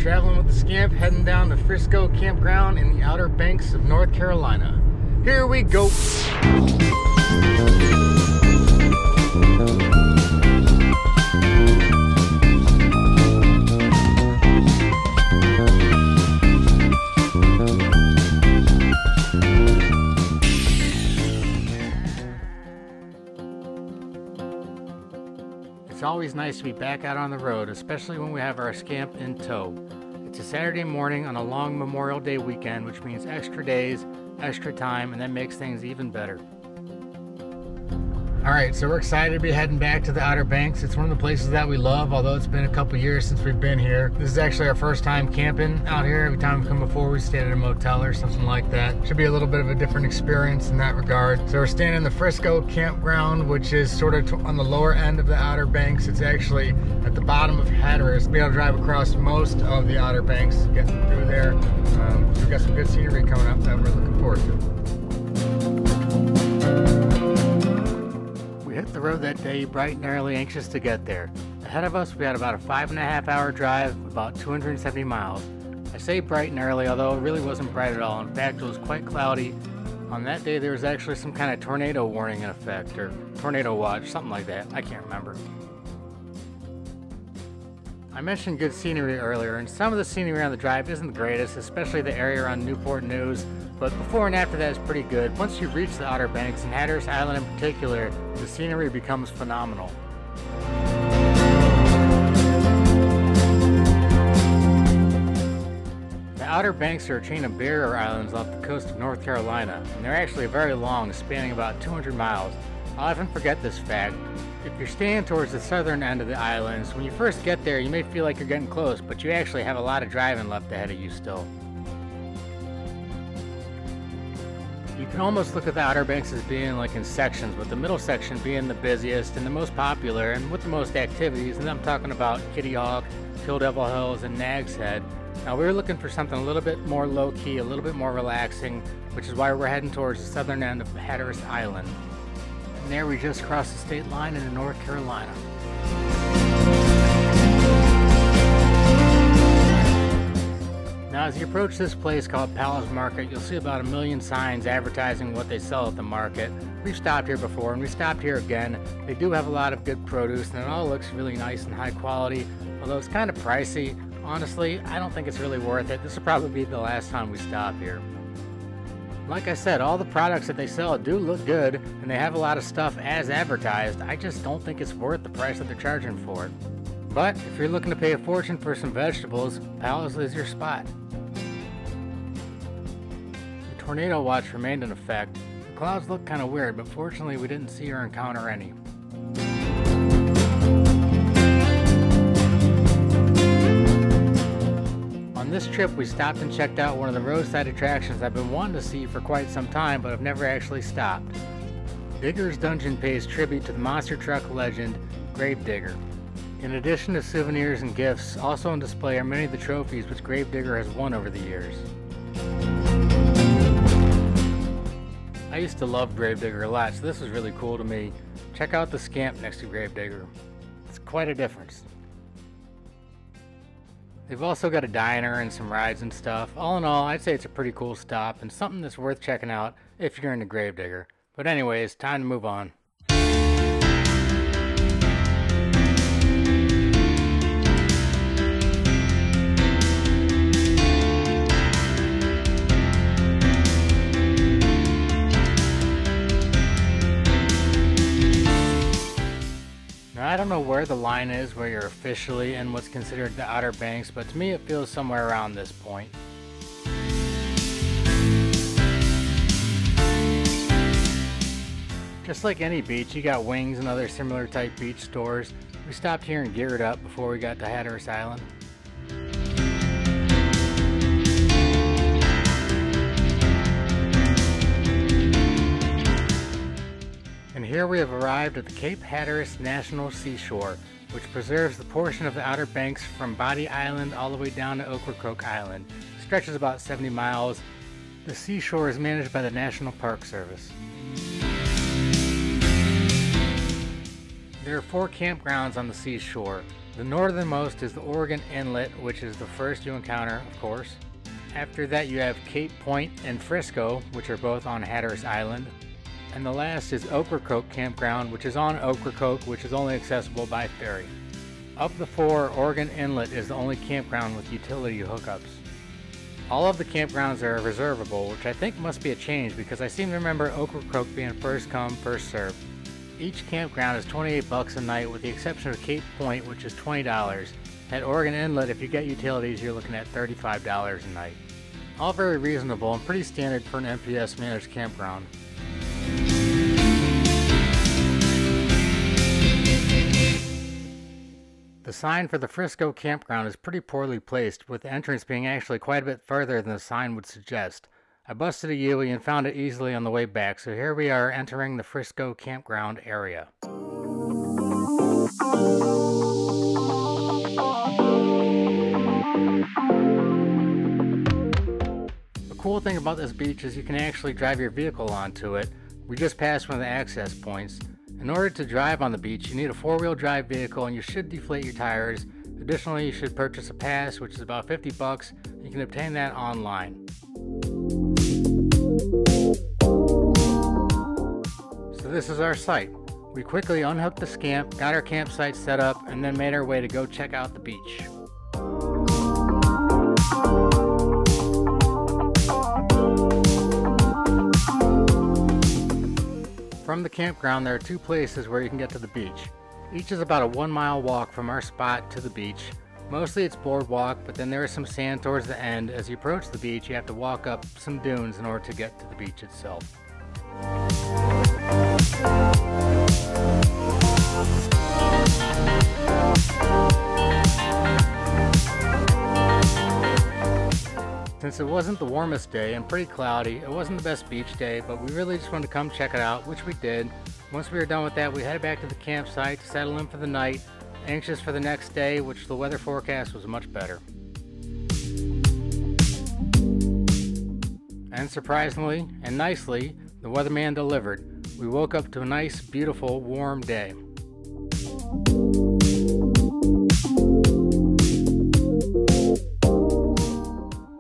traveling with the Scamp, heading down to Frisco Campground in the Outer Banks of North Carolina. Here we go! It's always nice to be back out on the road, especially when we have our Scamp in tow. It's a Saturday morning on a long Memorial Day weekend, which means extra days, extra time, and that makes things even better. Alright, so we're excited to be heading back to the Outer Banks. It's one of the places that we love, although it's been a couple years since we've been here. This is actually our first time camping out here. Every time we've come before, we stayed at a motel or something like that. Should be a little bit of a different experience in that regard. So we're staying in the Frisco Campground, which is sort of on the lower end of the Outer Banks. It's actually at the bottom of Hatteras. We'll be able to drive across most of the Outer Banks, getting through there. We've got some good scenery coming up that we're looking forward to. Hit the road that day bright and early, anxious to get there. Ahead of us we had about a 5.5 hour drive, about 270 miles. I say bright and early, although it really wasn't bright at all. In fact, it was quite cloudy. On that day there was actually some kind of tornado warning in effect, or tornado watch, something like that. I can't remember. I mentioned good scenery earlier, and some of the scenery on the drive isn't the greatest, especially the area around Newport News, but before and after that is pretty good. Once you reach the Outer Banks, and Hatteras Island in particular, the scenery becomes phenomenal. The Outer Banks are a chain of barrier islands off the coast of North Carolina, and they're actually very long, spanning about 200 miles. I'll often forget this fact. If you're staying towards the southern end of the islands, when you first get there you may feel like you're getting close, but you actually have a lot of driving left ahead of you still. You can almost look at the Outer Banks as being like in sections, with the middle section being the busiest and the most popular and with the most activities, and I'm talking about Kitty Hawk, Kill Devil Hills, and Nag's Head. Now we were looking for something a little bit more low-key, a little bit more relaxing, which is why we're heading towards the southern end of Hatteras Island. And there we just crossed the state line into North Carolina. Now as you approach this place called Palace Market, you'll see about 1 million signs advertising what they sell at the market. We've stopped here before and we stopped here again. They do have a lot of good produce and it all looks really nice and high quality, although it's kind of pricey. Honestly, I don't think it's really worth it. This will probably be the last time we stop here. Like I said, all the products that they sell do look good and they have a lot of stuff as advertised. I just don't think it's worth the price that they're charging for it. But if you're looking to pay a fortune for some vegetables, Palace is your spot. The tornado watch remained in effect. The clouds looked kind of weird, but fortunately we didn't see or encounter any. On this trip we stopped and checked out one of the roadside attractions I've been wanting to see for quite some time, but I've never actually stopped. Digger's Dungeon pays tribute to the monster truck legend, Gravedigger. In addition to souvenirs and gifts, also on display are many of the trophies which Gravedigger has won over the years. I used to love Gravedigger a lot, so this was really cool to me. Check out the Scamp next to Gravedigger. It's quite a difference. They've also got a diner and some rides and stuff. All in all, I'd say it's a pretty cool stop and something that's worth checking out if you're into Gravedigger. But anyways, time to move on. I don't know where the line is where you're officially in what's considered the Outer Banks, but to me it feels somewhere around this point. Just like any beach, you got Wings and other similar type beach stores. We stopped here and geared up before we got to Hatteras Island. And here we have arrived at the Cape Hatteras National Seashore, which preserves the portion of the Outer Banks from Bodie Island all the way down to Ocracoke Island. It stretches about 70 miles. The seashore is managed by the National Park Service. There are 4 campgrounds on the seashore. The northernmost is the Oregon Inlet, which is the first you encounter, of course. After that you have Cape Point and Frisco, which are both on Hatteras Island. And the last is Ocracoke Campground, which is on Ocracoke, which is only accessible by ferry. Of the four, Oregon Inlet is the only campground with utility hookups. All of the campgrounds are reservable, which I think must be a change because I seem to remember Ocracoke being first come, first served. Each campground is $28 a night with the exception of Cape Point, which is $20. At Oregon Inlet, if you get utilities, you're looking at $35 a night. All very reasonable and pretty standard for an MPS managed campground. The sign for the Frisco Campground is pretty poorly placed, with the entrance being actually quite a bit further than the sign would suggest. I busted a U-ey and found it easily on the way back, so here we are entering the Frisco Campground area. The cool thing about this beach is you can actually drive your vehicle onto it. We just passed one of the access points. In order to drive on the beach, you need a four-wheel drive vehicle and you should deflate your tires. Additionally, you should purchase a pass, which is about $50. You can obtain that online. So this is our site. We quickly unhooked the Scamp, got our campsite set up, and then made our way to go check out the beach. From the campground, there are two places where you can get to the beach. Each is about a 1-mile walk from our spot to the beach. Mostly it's boardwalk, but then there is some sand towards the end. As you approach the beach, you have to walk up some dunes in order to get to the beach itself. Since it wasn't the warmest day and pretty cloudy, it wasn't the best beach day, but we really just wanted to come check it out, which we did. Once we were done with that, we headed back to the campsite to settle in for the night, anxious for the next day, which the weather forecast was much better. And surprisingly and nicely, the weatherman delivered. We woke up to a nice, beautiful, warm day.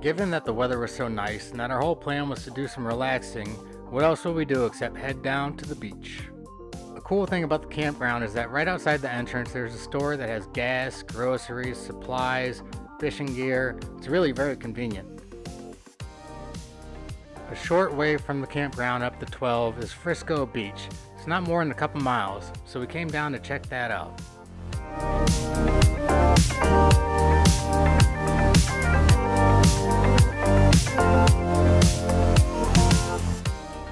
Given that the weather was so nice and that our whole plan was to do some relaxing, what else would we do except head down to the beach? A cool thing about the campground is that right outside the entrance there's a store that has gas, groceries, supplies, fishing gear. It's really very convenient. A short way from the campground up the 12 is Frisco Beach. It's not more than a couple miles, so we came down to check that out.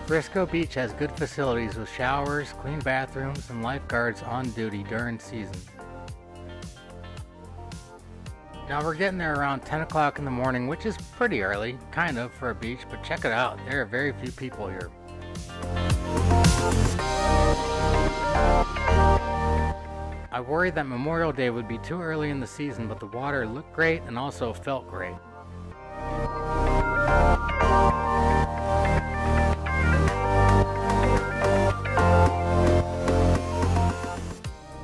Frisco Beach has good facilities with showers, clean bathrooms, and lifeguards on duty during season. Now we're getting there around 10 o'clock in the morning, which is pretty early, kind of, for a beach, but check it out, there are very few people here. I worried that Memorial Day would be too early in the season, but the water looked great and also felt great.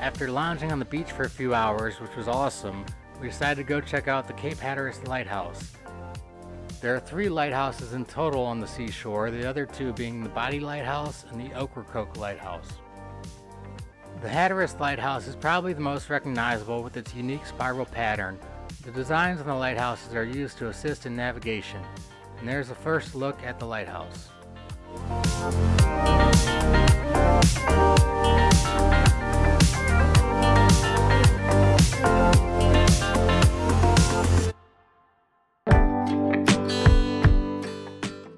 After lounging on the beach for a few hours, which was awesome, we decided to go check out the Cape Hatteras Lighthouse. There are 3 lighthouses in total on the seashore, the other 2 being the Bodie Lighthouse and the Ocracoke Lighthouse. The Hatteras Lighthouse is probably the most recognizable with its unique spiral pattern. The designs on the lighthouses are used to assist in navigation, and there's a first look at the lighthouse.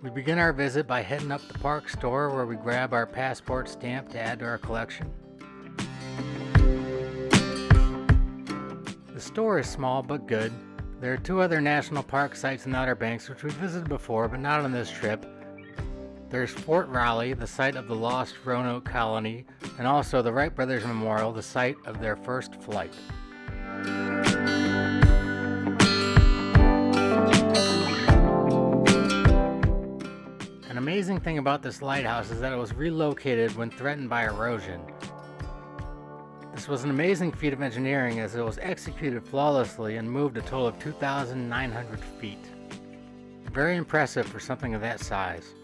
We begin our visit by heading up the park store where we grab our passport stamp to add to our collection. The store is small but good. There are 2 other national park sites in Outer Banks which we've visited before but not on this trip. There's Fort Raleigh, the site of the lost Roanoke colony, and also the Wright Brothers Memorial, the site of their first flight. An amazing thing about this lighthouse is that it was relocated when threatened by erosion. The This was an amazing feat of engineering as it was executed flawlessly and moved a total of 2,900 feet. Very impressive for something of that size.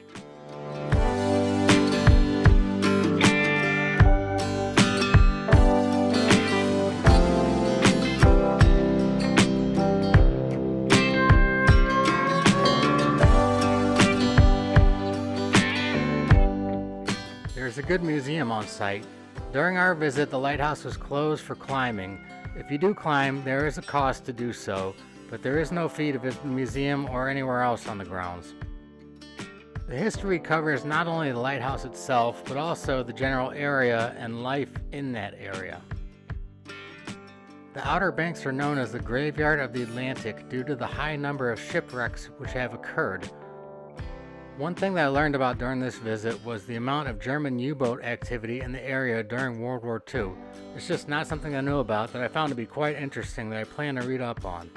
There's a good museum on site. During our visit, the lighthouse was closed for climbing. If you do climb, there is a cost to do so, but there is no fee to visit the museum or anywhere else on the grounds. The history covers not only the lighthouse itself, but also the general area and life in that area. The Outer Banks are known as the graveyard of the Atlantic due to the high number of shipwrecks which have occurred. One thing that I learned about during this visit was the amount of German U-boat activity in the area during World War II. It's just not something I knew about that I found to be quite interesting that I plan to read up on.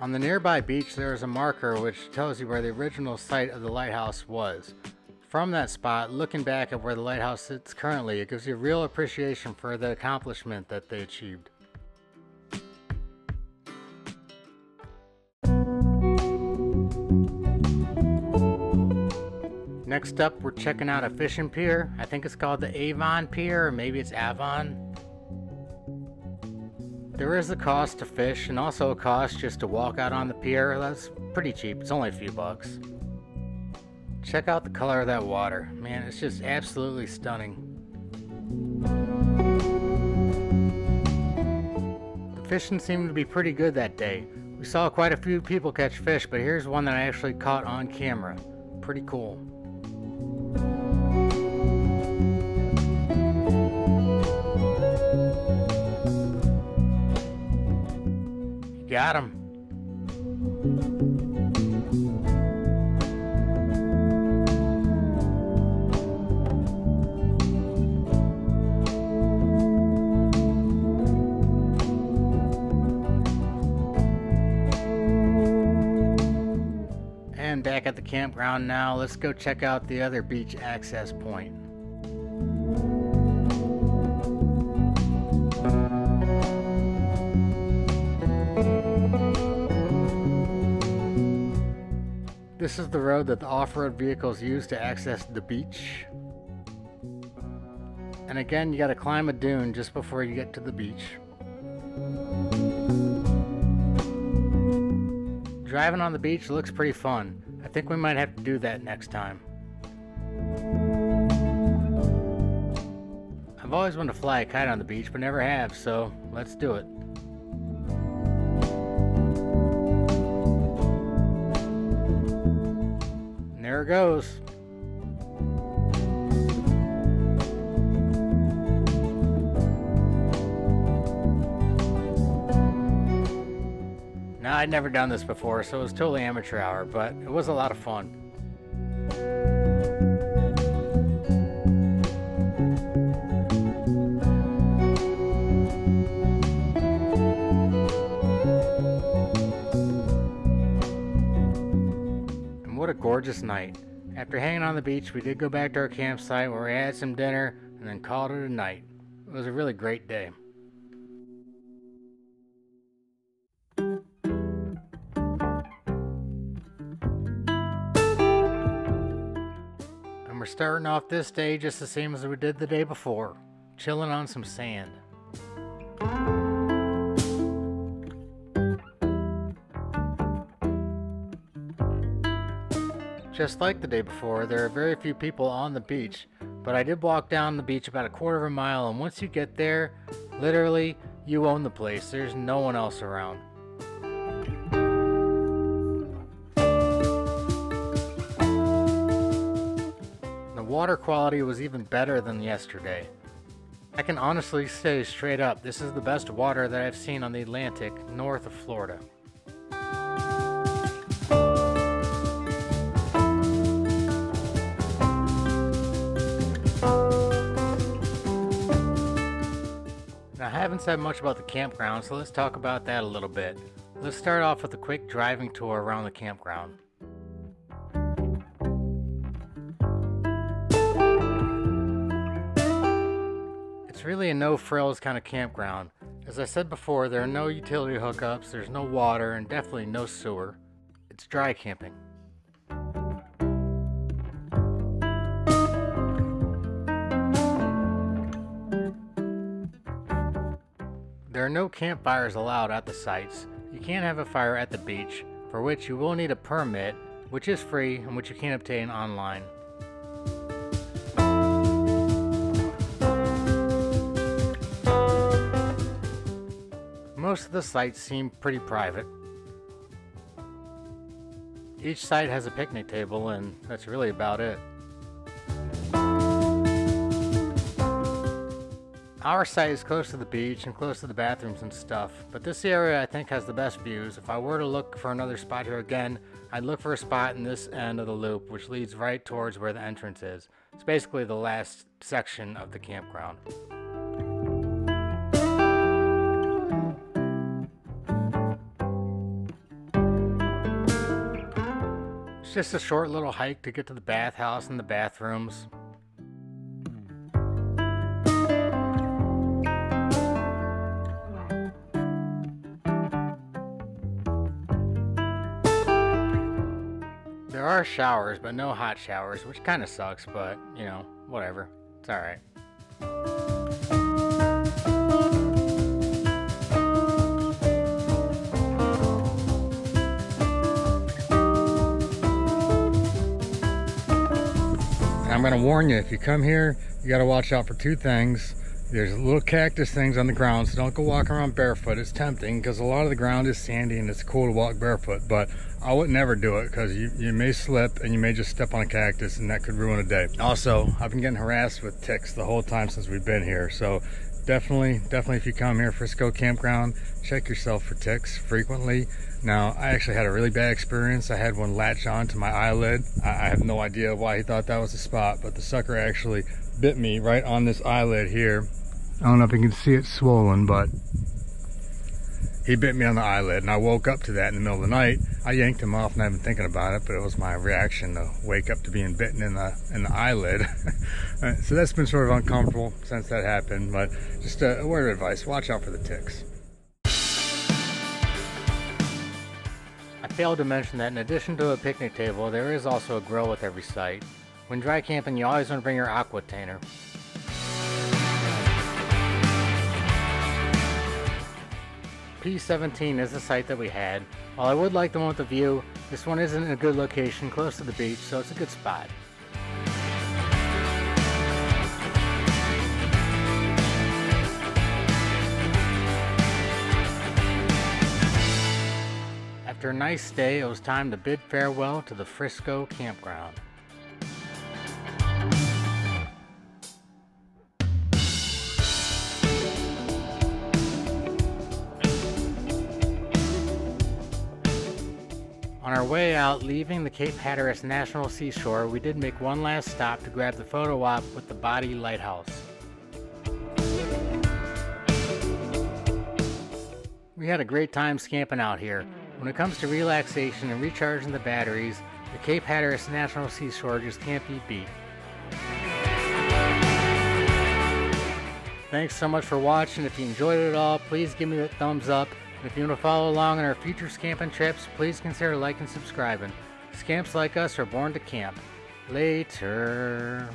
On the nearby beach there is a marker which tells you where the original site of the lighthouse was. From that spot, looking back at where the lighthouse sits currently, it gives you a real appreciation for the accomplishment that they achieved. Next up, we're checking out a fishing pier. I think it's called the Avon Pier, or maybe it's Avon. There is a cost to fish and also a cost just to walk out on the pier. That's pretty cheap, it's only a few bucks. Check out the color of that water. Man, it's just absolutely stunning. The fishing seemed to be pretty good that day. We saw quite a few people catch fish, but here's one that I actually caught on camera. Pretty cool. Got him. And back at the campground now, let's go check out the other beach access point. This is the road that the off-road vehicles use to access the beach. And again, you gotta climb a dune just before you get to the beach. Driving on the beach looks pretty fun. I think we might have to do that next time. I've always wanted to fly a kite on the beach, but never have, so let's do it. There it goes. Now, I'd never done this before, so it was totally amateur hour, but it was a lot of fun. What a gorgeous night. After hanging on the beach, we did go back to our campsite where we had some dinner and then called it a night. It was a really great day. And we're starting off this day just the same as we did the day before, chilling on some sand. Just like the day before, there are very few people on the beach, but I did walk down the beach about a quarter of a mile, and once you get there, literally, you own the place. There's no one else around. The water quality was even better than yesterday. I can honestly say straight up, this is the best water that I've seen on the Atlantic north of Florida. haven't said much about the campground, so let's talk about that a little bit. Let's start off with a quick driving tour around the campground. It's really a no-frills kind of campground. As I said before, there are no utility hookups, there's no water, and definitely no sewer. It's dry camping. There are no campfires allowed at the sites. You can't have a fire at the beach, for which you will need a permit, which is free and which you can obtain online. Most of the sites seem pretty private. Each site has a picnic table, and that's really about it. Our site is close to the beach and close to the bathrooms and stuff, but this area I think has the best views. If I were to look for another spot here again, I'd look for a spot in this end of the loop, which leads right towards where the entrance is. It's basically the last section of the campground. It's just a short little hike to get to the bathhouse and the bathrooms. There are showers, but no hot showers, which kind of sucks, but, you know, whatever. It's alright. I'm going to warn you, if you come here, you got to watch out for two things. There's little cactus things on the ground, so don't go walking around barefoot. It's tempting because a lot of the ground is sandy and it's cool to walk barefoot, but I would never do it because you may slip and you may just step on a cactus and that could ruin a day. Also, I've been getting harassed with ticks the whole time since we've been here, so definitely if you come here, Frisco Campground, check yourself for ticks frequently. Now, I actually had a really bad experience. I had one latch on to my eyelid. I have no idea why he thought that was the spot, but the sucker actually bit me right on this eyelid here. I don't know if you can see it swollen, but he bit me on the eyelid, and I woke up to that in the middle of the night. I yanked him off, and I've been thinking about it, but it was my reaction to wake up to being bitten in the eyelid. So that's been sort of uncomfortable since that happened, but just a word of advice, watch out for the ticks. I failed to mention that in addition to a picnic table, there is also a grill with every site. When dry camping, you always want to bring your aquatainer. P17 is the site that we had. While I would like the one with the view, this one isn't in a good location close to the beach, so it's a good spot. After a nice day, it was time to bid farewell to the Frisco Campground. On our way out, leaving the Cape Hatteras National Seashore, we did make one last stop to grab the photo op with the Bodie lighthouse. We had a great time scamping out here. When it comes to relaxation and recharging the batteries, the Cape Hatteras National Seashore just can't be beat. Thanks so much for watching. If you enjoyed it all, please give me a thumbs up. And if you want to follow along on our future scamping trips, please consider liking and subscribing. Scamps like us are born to camp. Later.